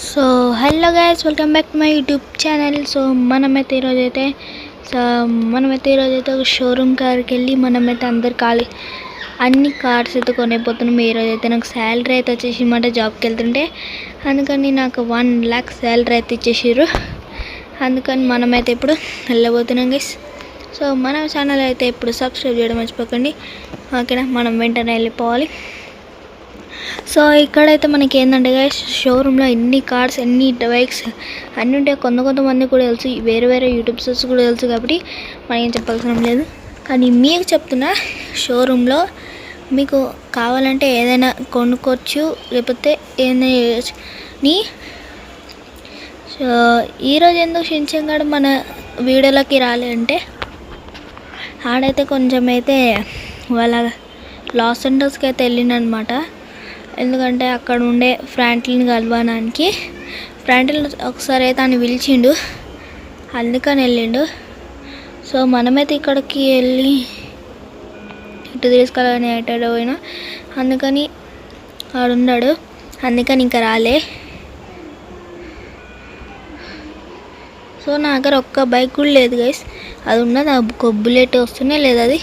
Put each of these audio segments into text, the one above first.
So hello guys, welcome back to my YouTube channel. So మనమైతే ఈరోజైతే ఒక showroom కార్కి వెళ్ళి మనమైతే అన్ని కార్స్ అయితే కొనేపోతున్నాం. ఈరోజైతే నాకు శాలరీ అయితే వచ్చేసి మాట జాబ్కి వెళ్తుంటే, అందుకని నాకు 1 lakh శాలరీ అయితే ఇచ్చేసారు. అందుకని మనమైతే ఇప్పుడు వెళ్ళబోతున్నాం గైస్. సో మన ఛానల్ అయితే ఇప్పుడు సబ్స్క్రైబ్ చేయడం మర్చిపోకండి, ఓకేనా? మనం వెంటనే వెళ్ళిపోవాలి. సో ఇక్కడైతే మనకి ఏంటంటే గైస్, షోరూంలో ఎన్ని కార్స్ ఎన్ని బైక్స్ అన్నీ ఉంటాయి. కొంతమంది కూడా తెలుసు, వేరే యూట్యూబ్స్ కూడా తెలుసు, కాబట్టి మనం ఏం చెప్పాల్సిన లేదు. కానీ మీకు చెప్తున్నా, షోరూంలో మీకు కావాలంటే ఏదైనా కొనుక్కోవచ్చు, లేకపోతే ఏదైనా నీ. సో ఈరోజు ఎందుకు షించంగాడు మన వీడియోలోకి రాలే అంటే, ఆడైతే కొంచెం అయితే వాళ్ళ లాస్ ఏంజల్స్కి అయితే వెళ్ళిందనమాట. ఎందుకంటే అక్కడ ఉండే ఫ్రాంక్లిన్ కలవడానికి ఫ్రాంక్లిన్ ఒకసారి అయితే ఆయన పిలిచిండు, అందుకని వెళ్ళిండు. సో మనమైతే ఇక్కడికి వెళ్ళి ఇటు తీసుకెళ్ళని ఎటో పోయినా, అందుకని ఆడున్నాడు, అందుకని ఇంకా రాలే. సో నా దగ్గర ఒక్క బైక్ కూడా లేదు గైస్, అది ఉన్నది ఒక బుల్లెట్ వస్తూనే లేదు అది.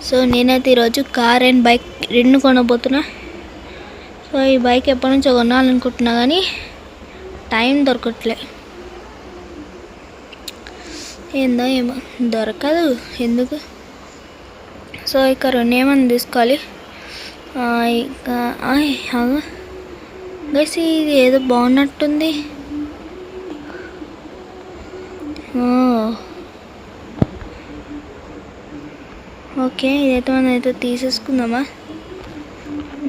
సో నేనైతే ఈరోజు కార్ అండ్ బైక్ రెండు కొనబోతున్నా. సో ఈ బైక్ ఎప్పటి నుంచో కొనాలనుకుంటున్నా, కానీ టైం దొరకట్లే. ఏమో దొరకదు ఎందుకు. సో ఇక 2 ఏమన్నా తీసుకోవాలి. గైస్ ఇది ఏదో బాగున్నట్టుంది. ఓకే, ఇదైతే మనం అయితే తీసేసుకుందామా?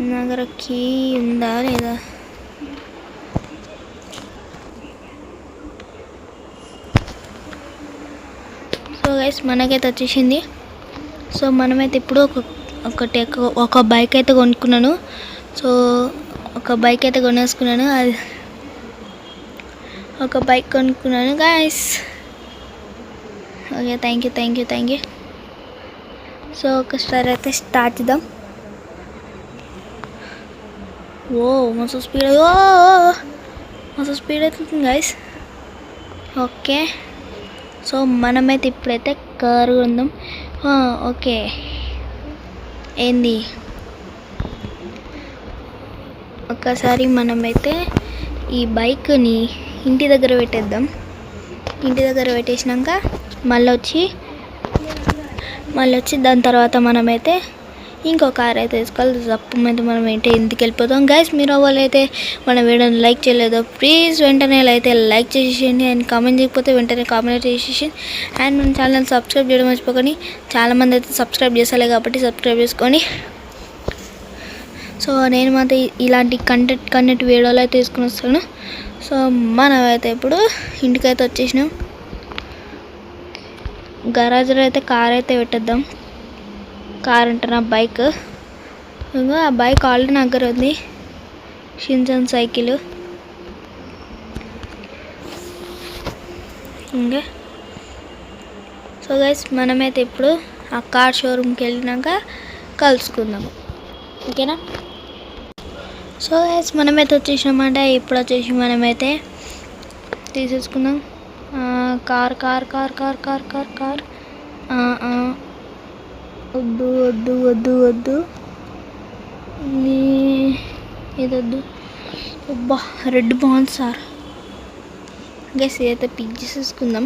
నా దగ్గర కీ ఉందా లేదా? సో గైస్ మనకైతే వచ్చేసింది. సో మనమైతే ఇప్పుడు ఒక బైక్ అయితే కొనుక్కున్నాను. సో ఒక బైక్ అయితే కొనేసుకున్నాను, అది ఒక బైక్ కొనుక్కున్నాను guys. Okay, thank you. So ఒకసారి అయితే స్టార్ట్ చేద్దాం. మస్తు స్పీడ్ అవుతుంది గైస్. ఓకే, సో మనమైతే ఇప్పుడైతే కారు కొందాం. ఓకే, ఏంది ఒకసారి మనమైతే ఈ బైక్ని ఇంటి దగ్గర పెట్టేద్దాం. ఇంటి దగ్గర పెట్టేసినాక మళ్ళీ వచ్చి దాని తర్వాత మనమైతే ఇంకో కార్ అయితే తీసుకోవాలి. తప్పమైతే మనం ఇంటికి వెళ్ళిపోతాం గైస్. మీరు వాళ్ళైతే మన వీడియోని లైక్ చేయలేదో ప్లీజ్ వెంటనే అయితే లైక్ చేసేయండి, అండ్ కామెంట్ చేయకపోతే వెంటనే కామెంట్ చేసేసి, అండ్ మన ఛానల్ సబ్స్క్రైబ్ చేయడం మర్చిపోకండి. చాలామంది అయితే సబ్స్క్రైబ్ చేస్తలే, కాబట్టి సబ్స్క్రైబ్ చేసుకొని. సో నేను మాత్రం ఇలాంటి కంటెంట్ వీడియోలు అయితే తీసుకుని వస్తాను. సో మనమైతే ఇప్పుడు ఇంటికైతే వచ్చేసినాం. గరాజ్లో అయితే కార్ అయితే పెట్టేద్దాం. కార్ అంటే నా బైక్, ఇంకా ఆ బైక్ ఆల్రెడీ నా దగ్గర ఉంది, షించన్ సైకిల్. ఇంకా సో గైస్ మనమైతే ఇప్పుడు ఆ కార్ షోరూమ్కి వెళ్ళినాక కలుసుకుందాము, ఓకేనా? సో గైస్ మనమైతే వచ్చేసినామంటే ఇప్పుడు వచ్చేసి మనమైతే తీసేసుకుందాం కార్. వద్దు ఇదొద్దు. అబ్బా, రెడ్ బాగుంది సార్. గైస్ ఇదైతే పిక్ చేసేసుకుందాం.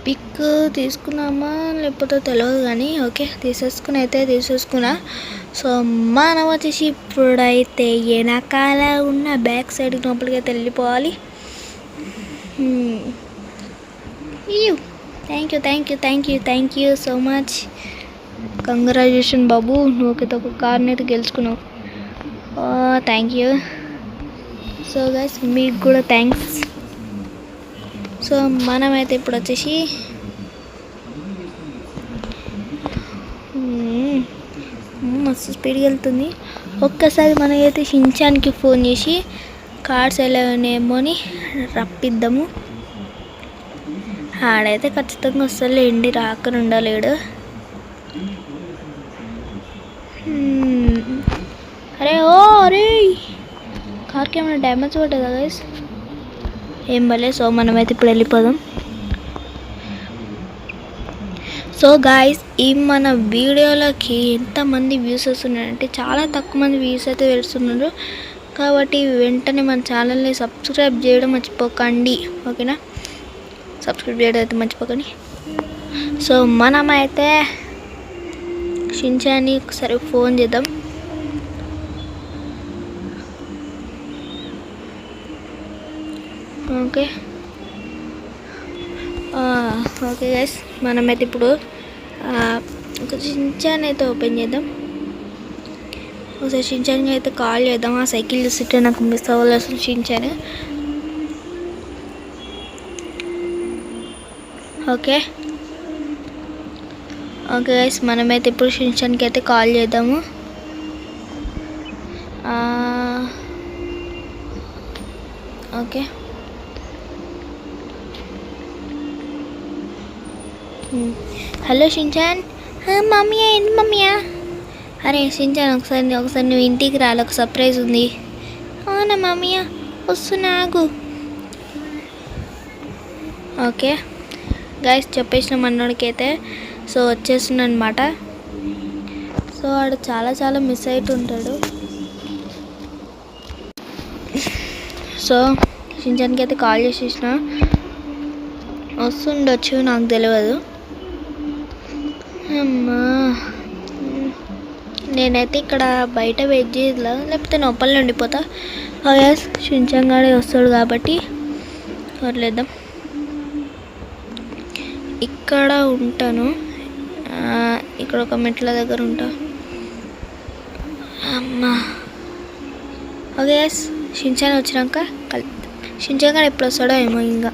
పిక్ తీసుకున్నామా లేకపోతే తెలియదు, కానీ ఓకే తీసేసుకున్నా. సో మనం వచ్చేసి ఇప్పుడైతే వెనకాల ఉన్న బ్యాక్ సైడ్ లోపలికి అయితే వెళ్ళిపోవాలి. Thank you so much. Congratulation బాబు, నువ్వు ఒక కార్ని అయితే గెలుచుకున్నావు. Thank you. సో గైస్ మీకు కూడా థ్యాంక్స్. సో మనమైతే ఇప్పుడు వచ్చేసి మస్తు స్పీడ్గా వెళ్తుంది. ఒక్కసారి మనమైతే షించాన్కి ఫోన్ చేసి కార్డ్స్ ఎలా ఉన్నాయేమో అని రప్పిద్దాము. ఆడైతే ఖచ్చితంగా వస్తలే, ఎండి రాకుండా ఉండలేడు. అరే కార్కి ఏమైనా డ్యామేజ్ పడ్డదా గైస్? ఏం భలే. సో మనమైతే ఇప్పుడు వెళ్ళిపోదాం. సో గాయస్, ఈ మన వీడియోలకి ఎంతమంది వ్యూస్ వస్తున్నారంటే చాలా తక్కువ మంది వ్యూస్ అయితే వెళ్తున్నారు. కాబట్టి వెంటనే మన ఛానల్ని సబ్స్క్రైబ్ చేయడం మర్చిపోకండి, ఓకేనా? సబ్స్క్రైబ్ చేయడం అయితే మర్చిపోకండి. సో మనమైతే షిన్చాన్ని ఒకసారి ఫోన్ చేద్దాం. ఓకే ఓకే గైస్, మనమైతే ఇప్పుడు ఒక షిన్చాన్ అయితే ఓపెన్ చేద్దాం. ఒకసారి షిన్చాన్కి అయితే కాల్ చేద్దాం. ఆ సైకిల్ చూస్తుంటే నాకు మిస్ అవ్వాలి అసలు షిన్చాన్. ఓకే ఓకే గైస్, మనమైతే ఇప్పుడు షిన్చాన్కి అయితే కాల్ చేద్దాము. Okay hello Shin-chan. మమ్మీయా, ఏంటి మమ్మీయా? అరే షిన్చాన్, ఒకసారి నువ్వు ఇంటికి రాలి, ఒక సర్ప్రైజ్ ఉంది. అవునా మమ్మీయా? వస్తున్నా, ఆగు. ఓకే గైస్, చెప్పేసిన మనోడికైతే సో వచ్చేస్తున్నా అనమాట. సో వాడు చాలా మిస్ అవుతుంటాడు. సో షిన్చాన్కి అయితే కాల్ చేసేసిన, వస్తుండొచ్చు, నాకు తెలియదు. అమ్మా, నేనైతే ఇక్కడ బయట వెయిట్ చేయట్లా, లేకపోతే లోపల ఉండిపోతా. ఎస్, షిన్చాన్ గాడే వస్తాడు కాబట్టి వదిలేద్దాం. ఇక్కడ ఉంటాను, ఇక్కడ ఒక మెట్ల దగ్గర ఉంటా. అమ్మా, ఓకే ఎస్, షిన్చాన్ వచ్చినాక కలుద్దాం. షిన్చాన్ గాడు ఎప్పుడు వస్తాడో ఏమో. ఇంకా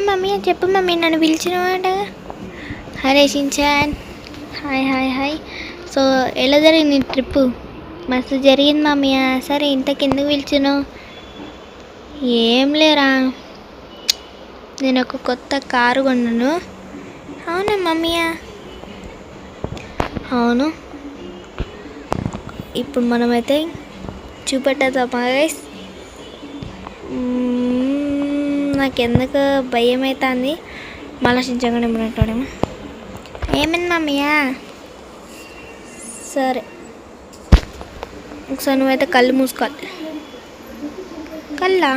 మమ్మీ చెప్పు మమ్మీ, నన్ను పిలిచినవాట. అరే Shin-chan, hi hi hi. So ఎలా జరిగింది ట్రిప్పు? మస్తు జరిగింది మమ్మీ. సరే ఇంతకు ఎందుకు పిలిచినావు? ఏం లేరా, నేను ఒక కొత్త కారు కొన్నాను. అవునా మమ్మీ? అవును. ఇప్పుడు మనమైతే చూపెట్టేద్దామా గైస్? నాకెందుకు భయం అవుతుంది. మళ్ళీ షిన్చాన్ ఏమన్నట్టాడేమో. ఏమైంది మమ్మీయా? సరే ఒకసారి నువ్వైతే కళ్ళు మూసుకోవాలి. కళ్ళా?